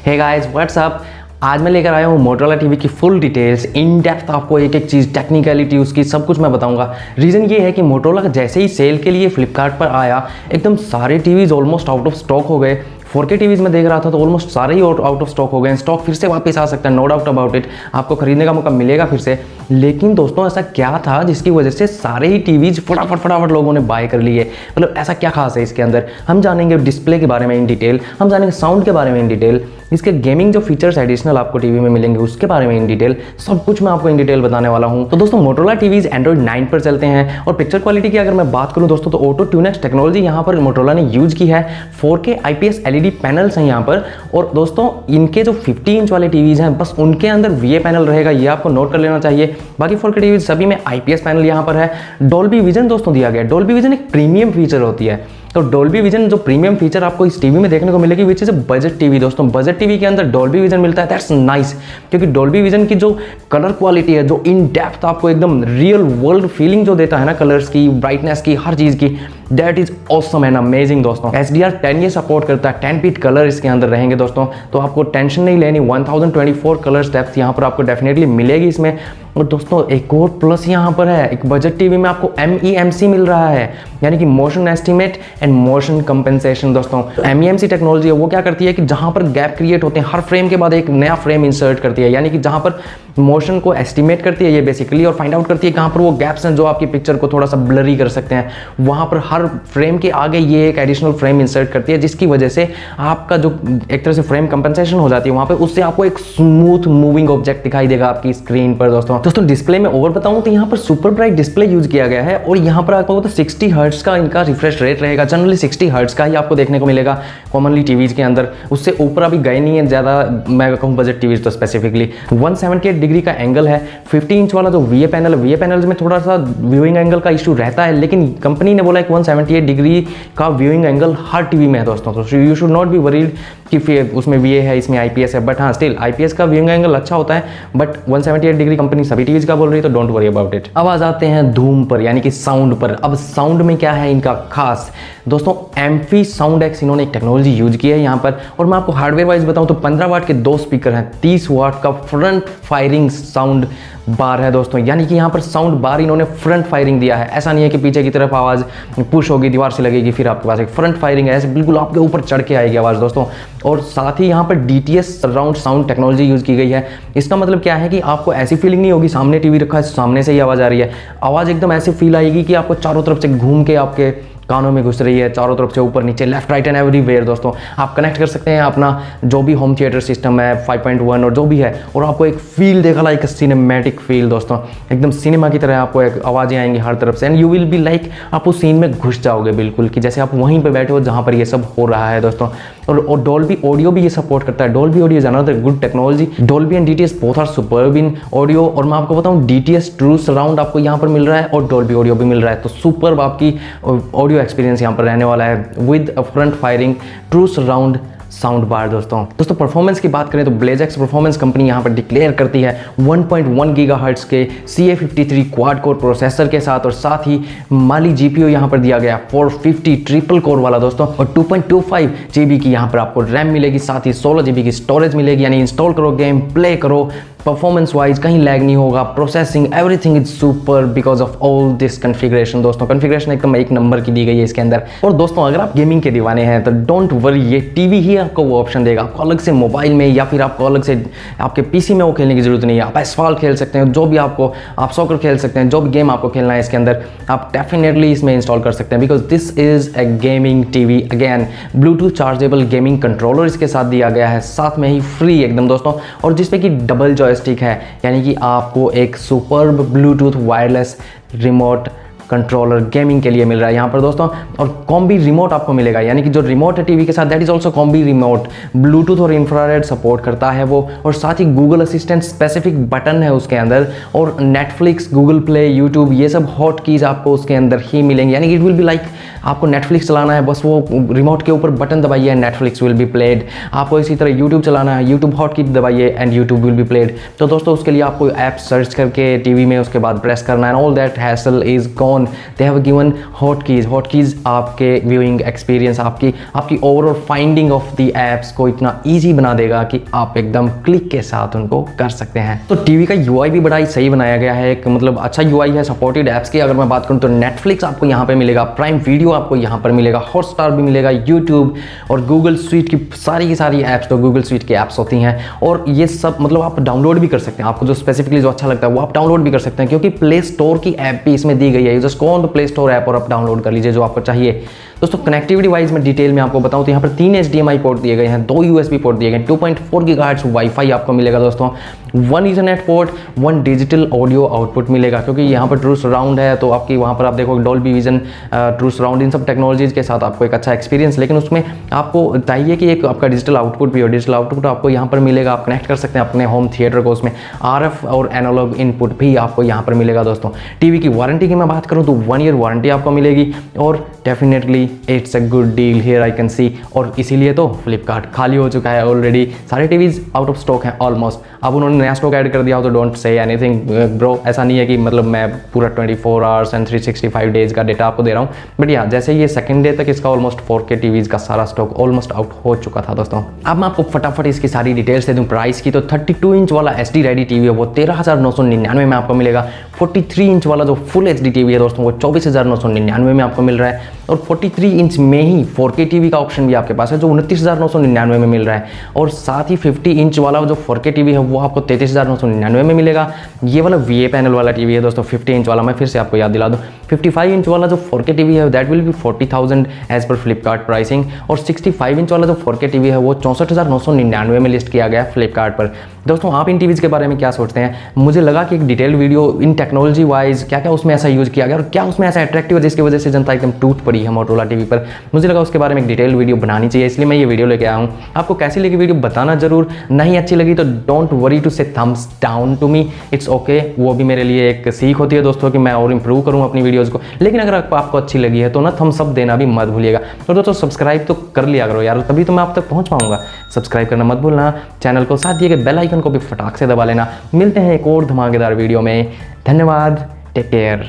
Hey guys what's up. आज मैं लेकर आया हूँ मोटोरोला टीवी की फुल डिटेल्स इन डेप्थ। आपको एक एक चीज़ टेक्निकलिटी उसकी सब कुछ मैं बताऊंगा। रीज़न ये है कि मोटोरोला का जैसे ही सेल के लिए फ्लिपकार्ट पर आया एकदम सारे TVs almost out of stock हो गए। 4K टीवीज़ में देख रहा था तो ऑलमोस्ट सारे ही आउट ऑफ स्टॉक हो गए हैं। स्टॉक फिर से वापस आ सकता है, नो डाउट अबाउट इट। आपको खरीदने का मौका मिलेगा फिर से। लेकिन दोस्तों ऐसा क्या था जिसकी वजह से सारे ही टीवीज़ फटाफट लोगों ने बाय कर लिए? मतलब ऐसा क्या खास है इसके अंदर, हम जानेंगे डिस्प्ले के बारे में इन डिटेल, हम जानेंगे साउंड के बारे में इन डिटेल, इसके गेमिंग जो फीचर्स एडिशनल आपको टीवी में मिलेंगे उसके बारे में इन डिटेल, सब कुछ मैं आपको इन डिटेल बताने वाला हूं। तो दोस्तों मोटोरोला टीवीज एंड्रॉइड 9 पर चलते हैं और पिक्चर क्वालिटी की अगर मैं बात करूं दोस्तों तो ऑटो ट्यूनेक्स टेक्नोलॉजी यहां पर मोटोरोला ने यूज की है। 4K IPS LED पैनल्स हैं यहां पर। और दोस्तों इनके जो 50 इंच वाले टीवीज हैं बस उनके अंदर VA पैनल रहेगा, ये आपको नोट कर लेना चाहिए। बाकी 4K टीवीज सभी में IPS पैनल यहां पर है। डॉल्बी विजन दोस्तों दिया गया। डॉल्बी विजन एक प्रीमियम फीचर होती है, तो डॉल्बी विजन जो प्रीमियम फीचर आपको इस टीवी में देखने को मिलेगी विच इज बजट टीवी। दोस्तों बजट टीवी के अंदर डॉल्बी विजन मिलता है, दैट्स नाइस। क्योंकि डॉल्बी विजन की जो कलर क्वालिटी है, जो इन डेप्थ आपको एकदम रियल वर्ल्ड फीलिंग जो देता है ना, कलर्स की, ब्राइटनेस की, हर चीज की, that is awesome and amazing दोस्तों। HDR10 ये सपोर्ट करता है। 10 फीट कलर इसके अंदर रहेंगे दोस्तों, तो आपको टेंशन नहीं लेनी। 1024 कलर डेप्थ यहाँ पर आपको डेफिनेटली मिलेगी इसमें। और दोस्तों एक और प्लस यहाँ पर है, एक बजट टीवी में आपको MEMC मिल रहा है, यानी कि motion estimate and motion compensation. दोस्तों MEMC टेक्नोलॉजी है वो क्या करती है कि जहां पर गैप क्रिएट होते हैं हर फ्रेम के बाद एक नया फ्रेम इंसर्ट करती है, यानी कि जहां पर मोशन को एस्टिमेट करती है ये बेसिकली, और फाइंड आउट करती है कहां पर वो गैप्स हैं जो आपकी पिक्चर को थोड़ा सा ब्लरी कर सकते हैं। वहां पर हर फ्रेम के आगे ये एक एडिशनल फ्रेम इंसर्ट करती है, जिसकी वजह से आपका जो एक तरह से फ्रेम कंपेंसेशन हो जाती है वहां पर, उससे आपको एक स्मूथ मूविंग ऑब्जेक्ट दिखाई देगा आपकी स्क्रीन पर। दोस्तों डिस्प्ले में और बताऊं तो यहाँ पर सुपर ब्राइट डिस्प्ले यूज किया गया है, और यहाँ पर आपको 60 हर्ट्ज का इनका रिफ्रेश रेट रहेगा। जनरली 60 हर्ट्ज का ही आपको देखने को मिलेगा कॉमनली टीवीज के अंदर, उससे ऊपर अभी गए नहीं है ज़्यादा, मैं कहूँ बजट टीवीज तो स्पेसिफिकली। 178 डिग्री का एंगल है। 50 इंच वाला जो VA पैनल है, VA पैनल्स में थोड़ा सा व्यूइंग एंगल का इशू रहता है, लेकिन कंपनी ने बोला कि 178 डिग्री का व्यूइंग एंगल हर टीवी में है दोस्तों, तो you should not be worried कि उसमें VA है इसमें IPS है। बट हाँ स्टिल IPS का व्यूइंग एंगल अच्छा होता है, बट 178 डिग्री कंपनी सभी टीवीज का बोल रही है, तो डोंट वरी अबाउट इट। अब आ जाते हैं धूम पर, यानी कि साउंड पर। अब साउंड में क्या है इनका खास दोस्तों, एम्फी साउंड एक्स इन्होंने एक टेक्नोलॉजी यूज की है यहाँ पर। और मैं आपको हार्डवेयर वाइज बताऊँ तो 15 वाट के 2 स्पीकर हैं, 30 वाट का फ्रंट फायरिंग साउंड बार है दोस्तों, यानी कि यहाँ पर साउंड बार इन्होंने फ्रंट फायरिंग दिया है। ऐसा नहीं है कि पीछे की तरफ आवाज़ पुश होगी, दीवार से लगेगी, फिर आपके पास एक फ्रंट फायरिंग है, ऐसे बिल्कुल आपके ऊपर चढ़ के आएगी आवाज़ दोस्तों। और साथ ही यहाँ पर DTS surround sound technology use की गई है। इसका मतलब क्या है कि आपको ऐसी फीलिंग नहीं होगी सामने टीवी रखा है सामने से ही आवाज़ आ रही है। आवाज़ एकदम ऐसी फील आएगी कि आपको चारों तरफ से घूम के आपके कानों में घुस रही है, चारों तरफ से ऊपर नीचे लेफ्ट राइट एंड एवरीवेयर। दोस्तों आप कनेक्ट कर सकते हैं अपना जो भी होम थिएटर सिस्टम है 5.1 और जो भी है, और आपको एक फील देगा लाइक सिनेमैटिक फील दोस्तों, एकदम सिनेमा की तरह आपको एक आवाज़ें आएंगी हर तरफ से, and you will be like आप उस सीन में घुस जाओगे बिल्कुल, कि जैसे आप वहीं पर बैठे हो जहाँ पर ये सब हो रहा है दोस्तों। और डॉल्बी ऑडियो भी ये सपोर्ट करता है। Dolby audio is another good technology. Dolby and DTS both are superb in audio. और मैं आपको बताऊं DTS ट्रू सराउंड आपको यहाँ पर मिल रहा है और डॉल्बी ऑडियो भी मिल रहा है, तो सुपर्ब आपकी ऑडियो एक्सपीरियंस यहाँ पर रहने वाला है with front firing true surround sound bar. दोस्तों परफॉर्मेंस की बात करें तो BlazeX परफॉर्मेंस कंपनी यहाँ पर डिक्लेयर करती है 1.1 गीगाहर्ट्ज के CA53 क्वाड कोर प्रोसेसर के साथ, और साथ ही माली GPU यहाँ पर दिया गया 450 ट्रिपल कोर वाला दोस्तों, और 2.25 GB की यहाँ पर आपको रैम मिलेगी, साथ ही 16 GB की स्टोरेज मिलेगी, यानी इंस्टॉल करो, गेम प्ले करो, परफॉर्मेंस वाइज कहीं लैग नहीं होगा, processing everything is super because of all this configuration. दोस्तों कॉन्फ़िगरेशन एकदम एक नंबर की दी गई है इसके अंदर। और दोस्तों अगर आप गेमिंग के दीवाने हैं तो डोंट वरी, ये टीवी ही आपको वो ऑप्शन देगा। आपको अलग से मोबाइल में या फिर आपको अलग से आपके PC में वो खेलने की जरूरत नहीं है। आप एसफॉल्ट खेल सकते हैं, जो भी आपको, आप सॉकर खेल सकते हैं, जो भी गेम आपको खेलना है इसके अंदर आप डेफिनेटली इसमें इंस्टॉल कर सकते हैं, because this is A gaming TV. Again Bluetooth chargeable gaming controller इसके साथ दिया गया है, साथ में ही फ्री एकदम दोस्तों, और जिसपे कि डबल जॉयस्टिक है, यानी कि आपको एक superb Bluetooth wireless remote controller gaming के लिए मिल रहा है यहाँ पर दोस्तों। और कॉम्बी रिमोट आपको मिलेगा, यानी कि जो रिमोट है टीवी के साथ that is also combi remote, Bluetooth और इंफ्रारेड सपोर्ट करता है वो, और साथ ही गूगल असिस्टेंट स्पेसिफिक बटन है उसके अंदर, और नेटफ्लिक्स, गूगल प्ले, यूट्यूब, ये सब हॉट कीज आपको उसके अंदर ही मिलेंगे, यानी कि इट विल बी लाइक आपको नेटफ्लिक्स चलाना है, बस वो रिमोट के ऊपर बटन दबाइए and Netflix will be played. आपको इसी तरह यूट्यूब चलाना है, यूट्यूब हॉट की दबाइए and YouTube will be played. तो दोस्तों उसके लिए आपको ऐप सर्च करके टीवी में उसके बाद प्रेस करना है, all that hassle is gone. They have given hot keys आपके व्यूइंग एक्सपीरियंस, आपकी overall finding of the apps को इतना ईजी बना देगा कि आप एकदम क्लिक के साथ उनको कर सकते हैं। तो टीवी का यूआई भी बड़ा ही सही बनाया गया है, एक मतलब अच्छा यूआई है। सपोर्टेड ऐप्स की अगर मैं बात करूं तो नेटफ्लिक्स आपको यहाँ पे मिलेगा, प्राइम वीडियो आपको यहाँ पर मिलेगा, हॉटस्टार भी मिलेगा, यूट्यूब और गूगल स्वीट की सारी ऐप्स, तो गूगल स्वीट की ऐप्स होती हैं और ये सब मतलब आप डाउनलोड भी कर सकते हैं। आपको जो स्पेसिफिकली जो अच्छा लगता है वो आप डाउनलोड भी कर सकते हैं, क्योंकि प्ले स्टोर की ऐप भी इसमें दी गई है। Just go on the play store app और आप डाउनलोड कर लीजिए जो आपको चाहिए। दोस्तों कनेक्टिविटी वाइज में डिटेल में आपको बताऊं तो यहाँ पर 3 HDMI पोर्ट दिए गए हैं, 2 USB पोर्ट दिए गए, 2.4 GHz वाईफाई आपको मिलेगा दोस्तों, 1 Ethernet port, 1 digital audio output मिलेगा, क्योंकि यहाँ पर ट्रू सराउंड है तो आपकी वहाँ पर आप देखोगे डॉल्बी विजन, ट्रू सराउंड, इन सब टेक्नोलॉजीज के साथ आपको एक अच्छा एक्सपीरियंस। लेकिन उसमें आपको चाहिए कि एक आपका डिजिटल आउटपुट भी हो, डिजिटल आउटपुट आपको यहाँ पर मिलेगा, आप कनेक्ट कर सकते हैं अपने होम थिएटर को, उसमें RF और एनालॉग इनपुट भी आपको यहाँ पर मिलेगा दोस्तों। टीवी की वारंटी की मैं बात करूँ तो 1 ईयर वारंटी आपको मिलेगी और definitely it's a good deal here I can see. और इसीलिए तो फ्लिपकार्ट खाली हो चुका है ऑलरेडी, सारे टीवीज आउट ऑफ स्टॉक हैं ऑलमोस्ट। अब उन्होंने नया स्टॉक ऐड कर दिया हो तो डोंट से एनीथिंग ब्रो, ऐसा नहीं है कि मतलब मैं पूरा 24 आवर्स एंड 365 डेज का डेटा आपको दे रहा हूँ, बट या जैसे ये सेकंड डे तक इसका ऑलमोस्ट 4K टीवीज का सारा स्टॉक ऑलमोस्ट आउट हो चुका था दोस्तों। अब मैं आपको फटाफट इसकी सारी डिटेल्स दे दूँ प्राइस की। तो 32 इंच वाला SD रेडी टीवी है वो 13,999 में आपको मिलेगा। 43 इंच वाला जो फुल HD टीवी है दोस्तों वो 24,999 में आपको मिल रहा है। और 43 इंच में ही 4K टीवी का ऑप्शन भी आपके पास है जो 29,999 में मिल रहा है। और साथ ही 50 इंच वाला जो 4K टीवी है वो आपको 33,999 में मिलेगा। ये वाला VA पैनल वाला टीवी है दोस्तों 50 इंच वाला, मैं फिर से आपको याद दिला दूं 55 इंच वाला जो 4K टीवी है that will be 40,000 as per Flipkart pricing. और 65 इंच वाला जो 4K टीवी है वो 64,999 में लिस्ट किया गया है फ्लिपकार्ट पर। दोस्तों आप इन टीवीज़ के बारे में क्या सोचते हैं? मुझे लगा कि एक डिटेल वीडियो इन टेक्नोलॉजी वाइज क्या क्या उसमें ऐसा यूज़ किया गया और क्या उसमें ऐसा अट्रैक्टिव है जिसकी वजह से जनता एकदम टूट पड़ी है मोटोरोला टीवी पर। मुझे लगा उसके बारे में एक डिटेल वीडियो बनानी चाहिए, इसलिए मैं ये वीडियो लेके आया हूँ। आपको कैसी लगी वीडियो बताना जरूर, नहीं अच्छी लगी तो don't worry to say thumbs down to me, it's okay. वो भी मेरे लिए एक सीख होती है दोस्तों कि मैं और इंप्रूव करूँ अपनी वीडियोज़ को। लेकिन अगर आपको अच्छी लगी है तो ना थम्स अप देना भी मत भूलिएगा। और दोस्तों सब्सक्राइब तो कर लिया करो यार, तभी तो मैं आप तक पहुँच पाऊँगा। सब्सक्राइब करना मत भूलना चैनल को, साथ दिए गए बेल आइकन को भी फटाक से दबा लेना। मिलते हैं एक और धमाकेदार वीडियो में, धन्यवाद, टेक केयर।